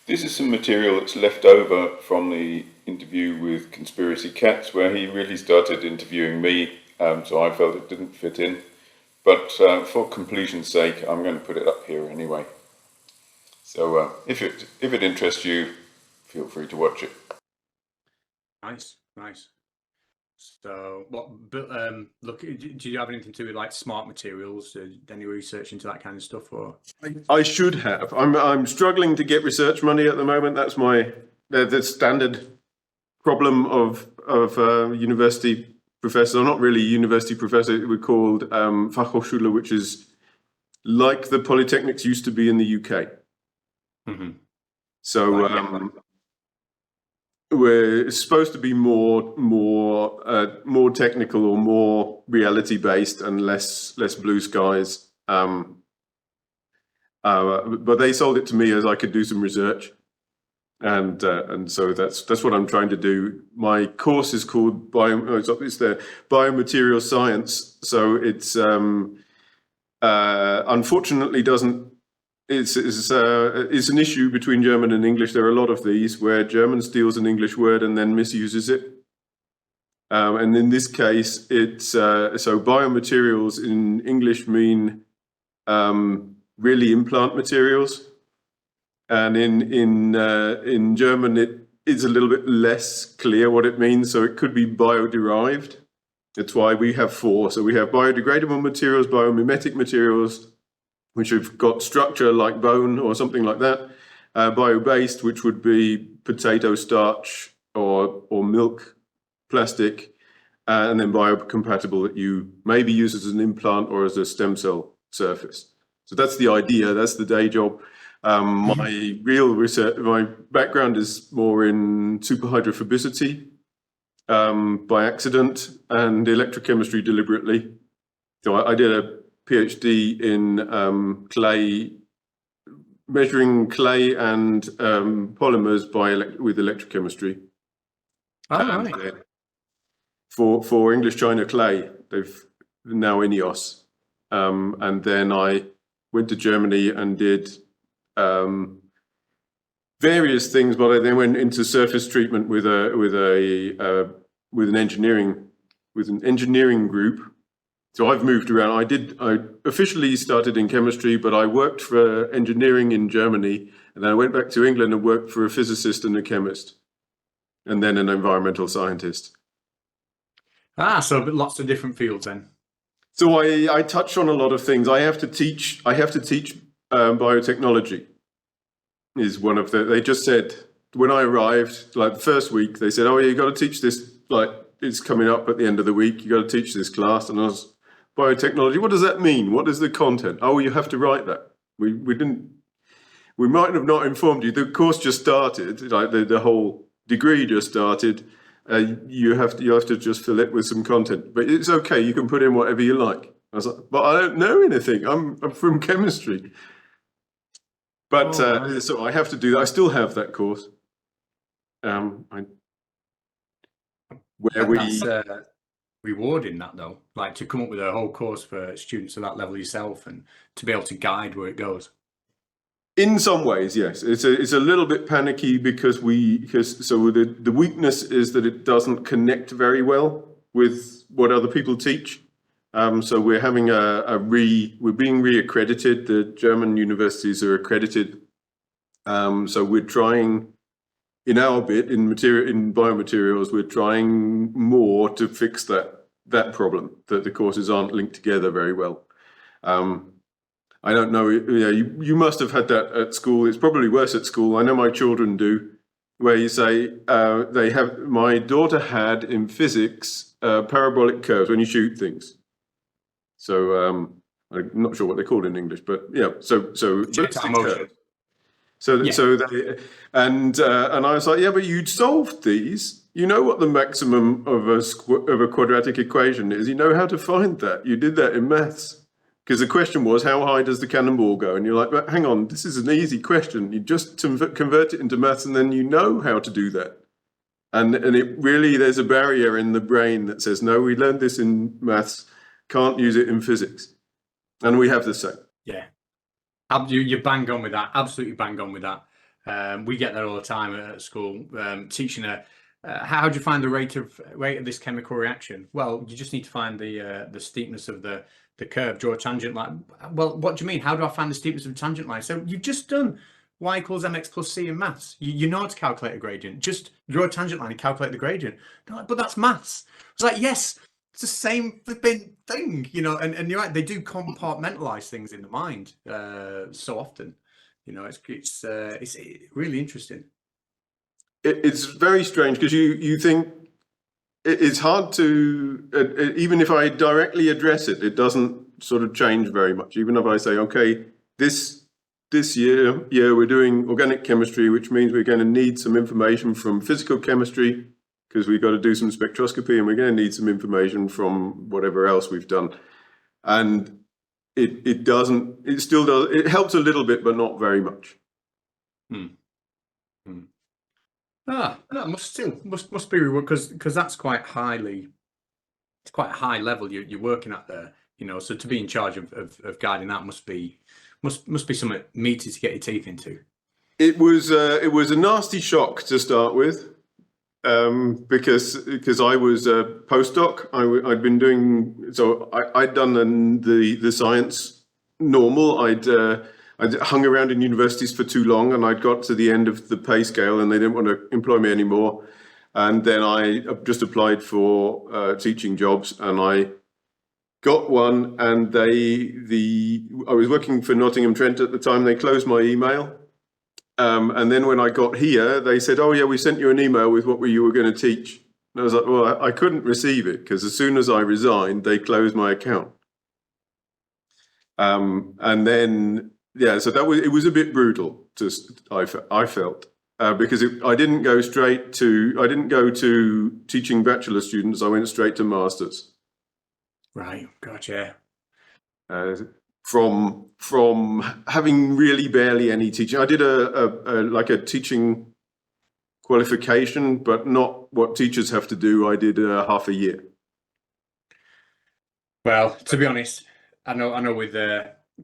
This is some material that's left over from the interview with Conspiracy Catz, where he really started interviewing me, so I felt it didn't fit in. But for completion's sake, I'm going to put it up here anyway. So if it interests you, feel free to watch it. Nice. So, look, do you have anything to do with like smart materials? Any research into that kind of stuff, or? I should have. I'm struggling to get research money at the moment. That's the standard problem of university professor. Not really university professor. We're called Fachhochschule, which is like the polytechnics used to be in the UK. Mm-hmm. So we're supposed to be more technical or more reality based and less blue skies. But they sold it to me as I could do some research, and so that's what I'm trying to do. My course is called biomaterial science. So it's unfortunately doesn't. It's an issue between German and English. There are a lot of these where German steals an English word and then misuses it. And in this case, it's so biomaterials in English mean really implant materials, and in German it is a little bit less clear what it means. So it could be bioderived. That's why we have four. So we have biodegradable materials, biomimetic materials, which have got structure like bone or something like that, bio-based, which would be potato starch or milk, plastic, and then biocompatible that you maybe use as an implant or as a stem cell surface. So that's the idea, that's the day job. My real research, my background is more in superhydrophobicity by accident and electrochemistry deliberately. So I did a PhD in clay, measuring clay and polymers with electrochemistry. Right. For English China clay, they've now INEOS, and then I went to Germany and did various things, but I then went into surface treatment with an engineering group. So I've moved around. I officially started in chemistry, but I worked for engineering in Germany, and then I went back to England and worked for a physicist and a chemist, and then an environmental scientist. So lots of different fields then. So I touch on a lot of things. I have to teach biotechnology. Is one of they just said when I arrived, like the first week, they said, "Oh, yeah, you got to teach this. Like it's coming up at the end of the week. You got to teach this class." And I was biotechnology. What does that mean? What is the content? Oh, you have to write that. We might have not informed you. The course just started. Like the whole degree just started. You have to just fill it with some content, but it's okay. You can put in whatever you like. I was like, but I don't know anything. I'm from chemistry. But so I have to do that. I still have that course. That's rewarding that though, like to come up with a whole course for students of that level yourself and to be able to guide where it goes. In some ways, yes. It's a little bit panicky because the weakness is that it doesn't connect very well with what other people teach. So we're having we're being reaccredited. The German universities are accredited. So we're trying in our bit in biomaterials, we're trying more to fix that problem, that the courses aren't linked together very well. I don't know. You must have had that at school. It's probably worse at school. I know my children do, where you say they have. My daughter had in physics parabolic curves when you shoot things. So I'm not sure what they're called in English, but yeah. So Motion. So they and I was like, yeah, but you'd solved these. You know what the maximum of a quadratic equation is. You know how to find that. You did that in maths. Because the question was, how high does the cannonball go? And you're like, but hang on, this is an easy question. You just convert it into maths and then you know how to do that. And it really, there's a barrier in the brain that says, no, we learned this in maths, can't use it in physics. And we have the same. Yeah. You bang on with that. Absolutely bang on with that. We get that all the time at school. Teaching how do you find the rate of this chemical reaction? Well, you just need to find the steepness of the curve, draw a tangent line. Well, what do you mean? How do I find the steepness of a tangent line? So you've just done y equals mx plus c in maths. You know how to calculate a gradient. Just draw a tangent line and calculate the gradient. Like, but that's maths. It's like, yes, it's the same flipping thing, you know. And you're right, they do compartmentalize things in the mind so often. You know, it's really interesting. It's very strange because you think it's hard to, even if I directly address it, it doesn't sort of change very much. Even if I say, okay, this year we're doing organic chemistry, which means we're going to need some information from physical chemistry because we've got to do some spectroscopy, and we're going to need some information from whatever else we've done. And it still does, it helps a little bit, but not very much. No, must be because that's quite highly, it's quite a high level you're working at there, you know. So to be in charge of guiding that must be something meaty to get your teeth into. It was a nasty shock to start with, because I was a postdoc. I'd been doing, so I'd done the science normal. I'd hung around in universities for too long, and I'd got to the end of the pay scale, and they didn't want to employ me anymore. And then I just applied for teaching jobs, and I got one. And I was working for Nottingham Trent at the time. They closed my email, and then when I got here, they said, "Oh yeah, we sent you an email with what you were going to teach." And I was like, "Well, I couldn't receive it because as soon as I resigned, they closed my account." And then. Yeah, so it was a bit brutal. I felt because I didn't go to teaching bachelor students. I went straight to masters. Right, gotcha. From having really barely any teaching, I did a teaching qualification, but not what teachers have to do. I did half a year. Well, to be honest, I know with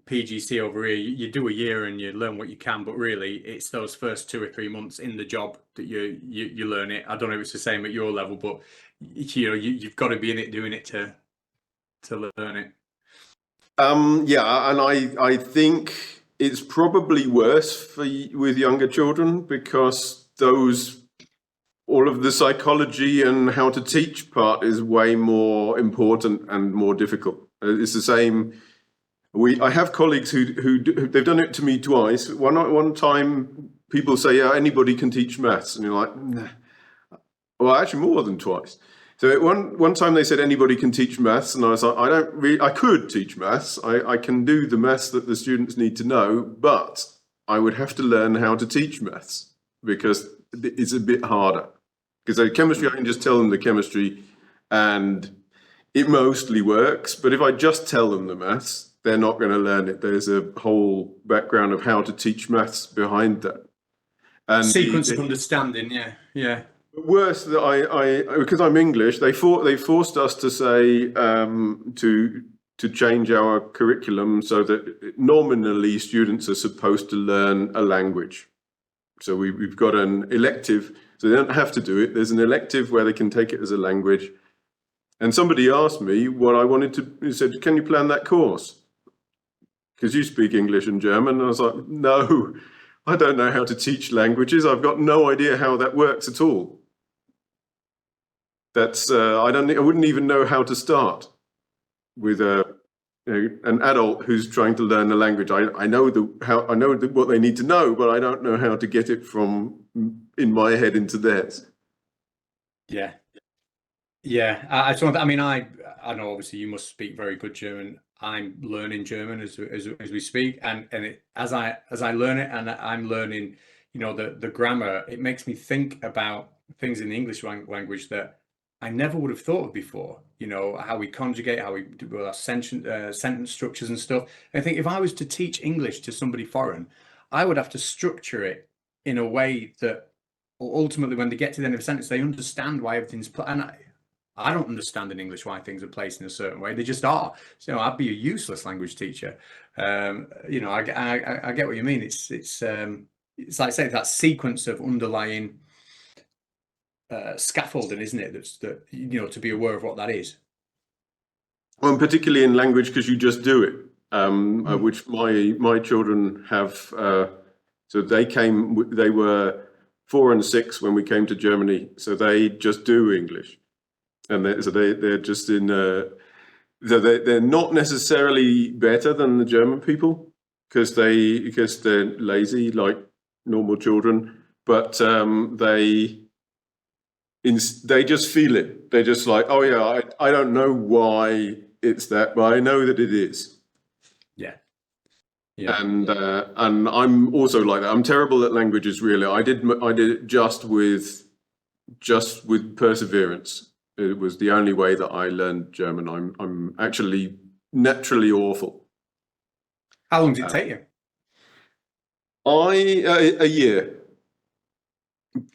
PGC over here, you do a year and you learn what you can, but really it's those first 2 or 3 months in the job that you learn it. I don't know if it's the same at your level, but you know you've got to be in it, doing it to learn it. Yeah, and I think it's probably worse with younger children because all of the psychology and how to teach part is way more important and more difficult. It's the same. I have colleagues who they've done it to me twice. One time people say, "Yeah, anybody can teach maths," and you're like, "Nah." Well, actually more than twice. So at one time they said anybody can teach maths, and I was like, I could teach maths. I can do the maths that the students need to know, but I would have to learn how to teach maths because it's a bit harder. Because the chemistry, I can just tell them the chemistry, and it mostly works. But if I just tell them the maths, they're not going to learn it. There's a whole background of how to teach maths behind that. And sequence of understanding, yeah. Worse, that because I'm English, they forced us to say to change our curriculum so that nominally students are supposed to learn a language. So we've got an elective, so they don't have to do it. There's an elective where they can take it as a language. And somebody asked me what I wanted to. He said, "Can you plan that course? Because you speak English and German." And I was like, "No, I don't know how to teach languages. I've got no idea how that works at all. That's I wouldn't even know how to start with an adult who's trying to learn the language. I know what they need to know, but I don't know how to get it from in my head into theirs." Yeah. I mean, I know obviously you must speak very good German. I'm learning German as we speak, and as I learn it, and I'm learning, you know, the grammar. It makes me think about things in the English language that I never would have thought of before. You know, how we conjugate, how we do our sentence structures and stuff. And I think if I was to teach English to somebody foreign, I would have to structure it in a way that ultimately, when they get to the end of a sentence, they understand why everything's and I don't understand in English why things are placed in a certain way. They just are. So I'd be a useless language teacher. You know, I get what you mean. It's like I say, that sequence of underlying scaffolding, isn't it? That you know, to be aware of what that is. Well, and particularly in language, because you just do it, which my children have. So they were 4 and 6 when we came to Germany, so they just do English, and they're just in. So they're not necessarily better than the German people because they're lazy like normal children, but they just feel it. They're just like, oh yeah, I don't know why it's that, but I know that it is. Yeah. Yeah. And I'm also like that. I'm terrible at languages, really. I did it just with perseverance. It was the only way that I learned German. I'm actually naturally awful. How long did it take you? A year.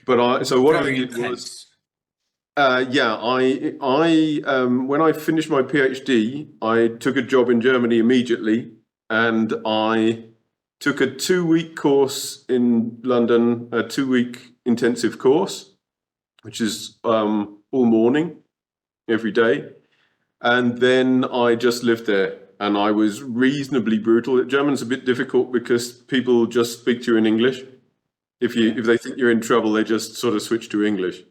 But so what I did was, yeah, when I finished my PhD, I took a job in Germany immediately, and I took a 2-week course in London, a 2-week intensive course, which is all morning, every day. And then I just lived there, and I was reasonably brutal. German's a bit difficult because people just speak to you in English. If they think you're in trouble, they just sort of switch to English.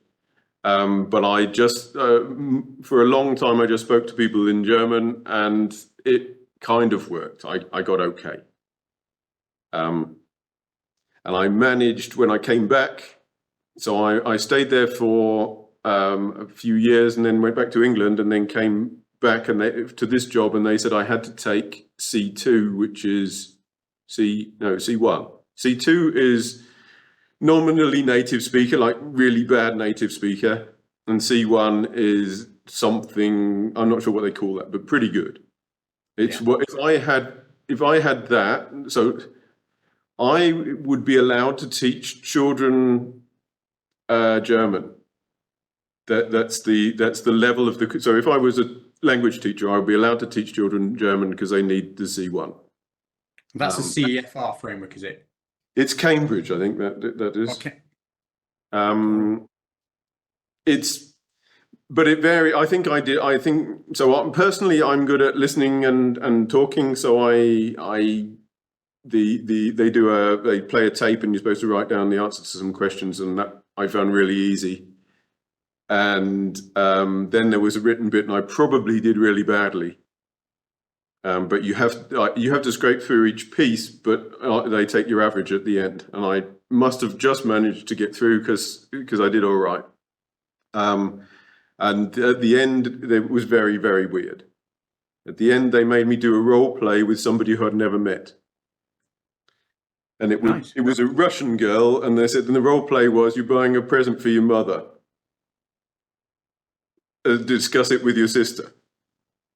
But I just, for a long time, I just spoke to people in German, and it kind of worked. I got okay. And I managed when I came back. So I stayed there for a few years, and then went back to England, and then came back to this job, and they said I had to take C2, which is C1. C2 is nominally native speaker, like really bad native speaker, and C1 is something, I'm not sure what they call that, but pretty good. It's what if I had that, so I would be allowed to teach children German. That's the level of the. So if I was a language teacher, I would be allowed to teach children German because they need the C1. That's a CEFR framework, is it? It's Cambridge, I think that is. Okay. But it varies. I think so. Personally, I'm good at listening and talking. So they play a tape, and you're supposed to write down the answer to some questions, and that I found really easy. And then there was a written bit, and I probably did really badly. But you have to scrape through each piece, but they take your average at the end, and I must have just managed to get through because I did all right. And at the end, it was very, very weird. At the end, they made me do a role play with somebody who I'd never met, and it was a Russian girl, and they said, and the role play was you're buying a present for your mother. Discuss it with your sister.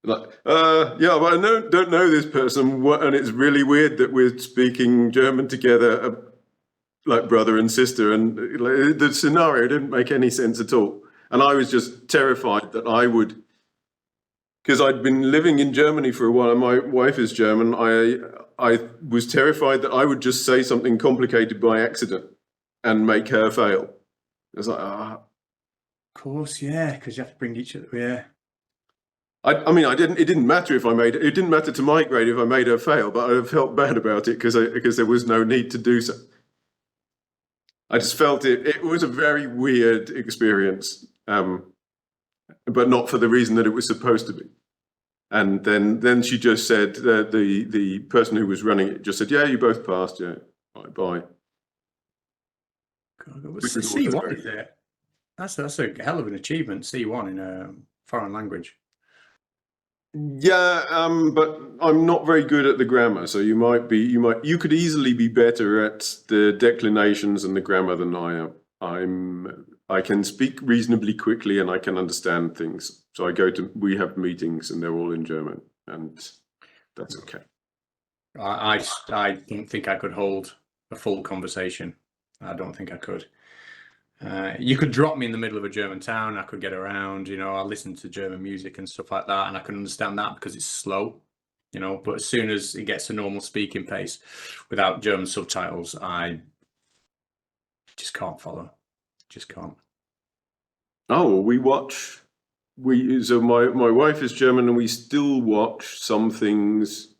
Like, yeah, but I don't know this person, and it's really weird that we're speaking German together, like brother and sister, and the scenario didn't make any sense at all. And I was just terrified that I would, because I'd been living in Germany for a while, and my wife is German. I was terrified that I would just say something complicated by accident and make her fail. I was like, Of course, yeah, because you have to bring each other, yeah. I mean, it didn't matter if I made it. It didn't matter to my grade if I made her fail, but I felt bad about it because there was no need to do so. I just felt it was a very weird experience, but not for the reason that it was supposed to be. And then she just said, the person who was running it just said, yeah, you both passed, yeah, bye. C1 is it? That's a hell of an achievement, C1 in a foreign language. Yeah, but I'm not very good at the grammar, so you could easily be better at the declinations and the grammar than I am. I can speak reasonably quickly, and I can understand things. So we have meetings, and they're all in German, and that's okay. I don't think I could hold a full conversation. I don't think I could. You could drop me in the middle of a German town, I could get around, you know, I listen to German music and stuff like that, and I can understand that because it's slow, you know, but as soon as it gets to normal speaking pace without German subtitles, I just can't follow. Just can't. Oh, so my wife is German, and we still watch some things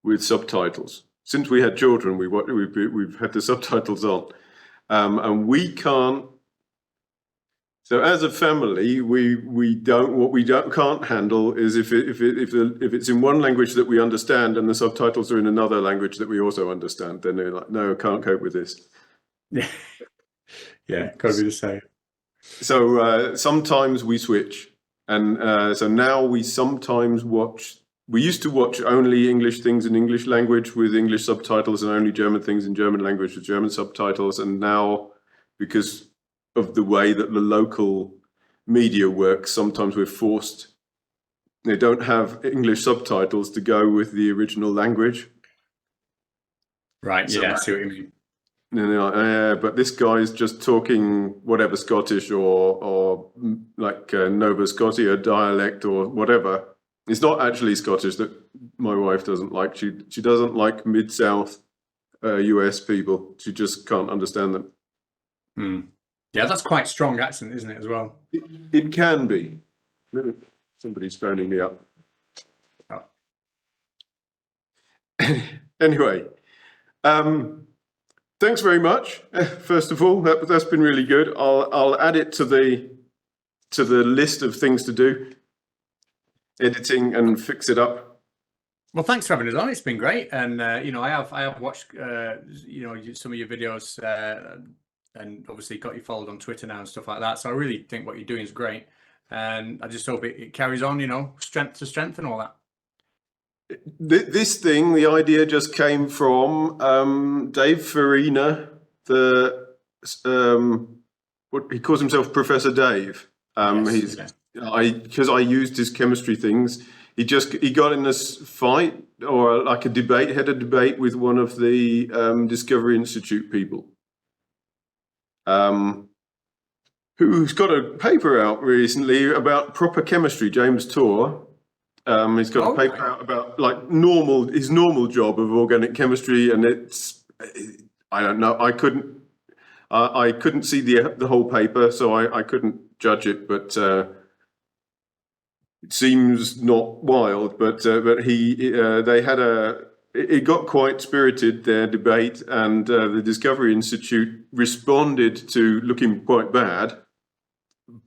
with subtitles. Since we had children, we've had the subtitles on, and we can't. So as a family, can't handle is if it's in one language that we understand and the subtitles are in another language that we also understand, then they're like, no, I can't cope with this. Yeah, yeah, gotta be the same. So sometimes we switch, and so now we sometimes watch. We used to watch only English things in English language with English subtitles, and only German things in German language with German subtitles. And now, because of the way that the local media works, sometimes we're forced. They don't have English subtitles to go with the original language. Right. So yeah. I see what you mean. And they're like, but this guy's just talking whatever Scottish or like Nova Scotia dialect or whatever. It's not actually Scottish that my wife doesn't like. She doesn't like Mid-South US people. She just can't understand them. Hmm. Yeah, that's quite strong accent, isn't it, as well? It can be. Somebody's phoning me up. Oh. Anyway, thanks very much. First of all, that's been really good. I'll add it to the list of things to do, editing and fix it up. Well, thanks for having us on. It's been great, and you know, I have watched you know, some of your videos, and obviously got you followed on Twitter now and stuff like that. So I really think what you're doing is great, and I just hope it carries on. You know, strength to strength and all that. This thing, the idea just came from Dave Farina, what he calls himself, Professor Dave. Yes, Because I used his chemistry things. He got in this fight or like a debate, had a debate with one of the Discovery Institute people, who's got a paper out recently about proper chemistry, James Torr. He's got a paper out about like his normal job of organic chemistry, and it's, I don't know, I couldn't see the whole paper, so I couldn't judge it, but it seems not wild. But it got quite spirited, their debate, and the Discovery Institute responded to looking quite bad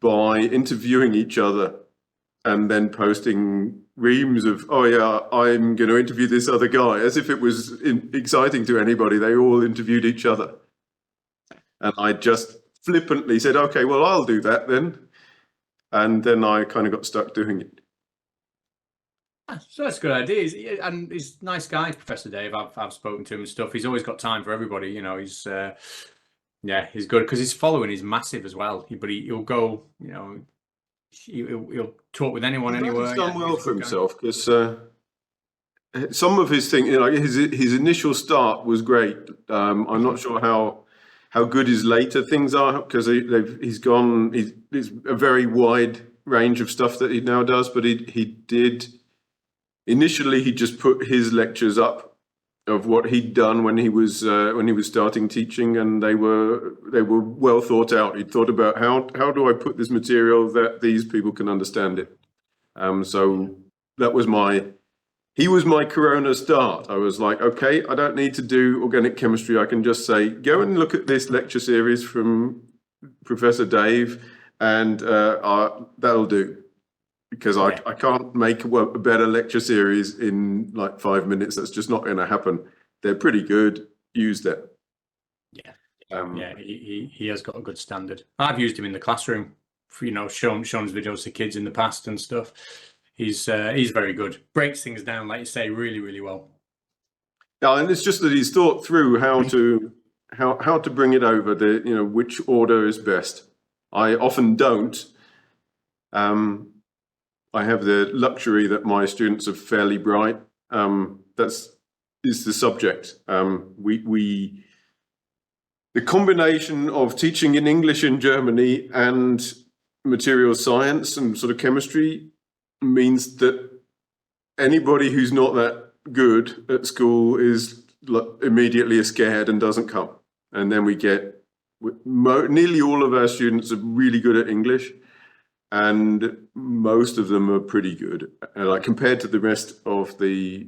by interviewing each other and then posting reams of, oh yeah, I'm going to interview this other guy, as if it was exciting to anybody. They all interviewed each other. And I just flippantly said, okay, well, I'll do that then. And then I kind of got stuck doing it. So that's a good idea. And he's a nice guy, Professor Dave. I've spoken to him and stuff. He's always got time for everybody. You know, he's he's good because his following is massive as well. But he'll go, you know, he'll talk with anyone, anywhere. He's done well for himself, because some of his thing, you know, his initial start was great. I'm not sure how good his later things are, because he's a very wide range of stuff that he now does. But he did initially, he just put his lectures up of what he'd done when he was starting teaching, and they were well thought out. He'd thought about how do I put this material that these people can understand it. So that was he was my Corona start. I was like, okay, I don't need to do organic chemistry. I can just say, go and look at this lecture series from Professor Dave, and that'll do. Because I can't make a better lecture series in like 5 minutes. That's just not going to happen. They're pretty good. Use them. Yeah. He has got a good standard. I've used him in the classroom, for, you know, shown his videos to kids in the past and stuff. He's very good. Breaks things down, like you say, really, really well. Yeah, and it's just that he's thought through how to bring it over. Which order is best. I often don't. I have the luxury that my students are fairly bright. Is the subject. the combination of teaching in English in Germany and material science and sort of chemistry means that anybody who's not that good at school is immediately scared and doesn't come. And then we get nearly all of our students are really good at English, and most of them are pretty good, like compared to the rest of the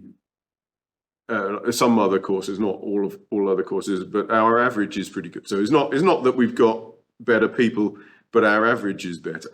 some other courses, not all other courses, but our average is pretty good. So it's not that we've got better people, but our average is better.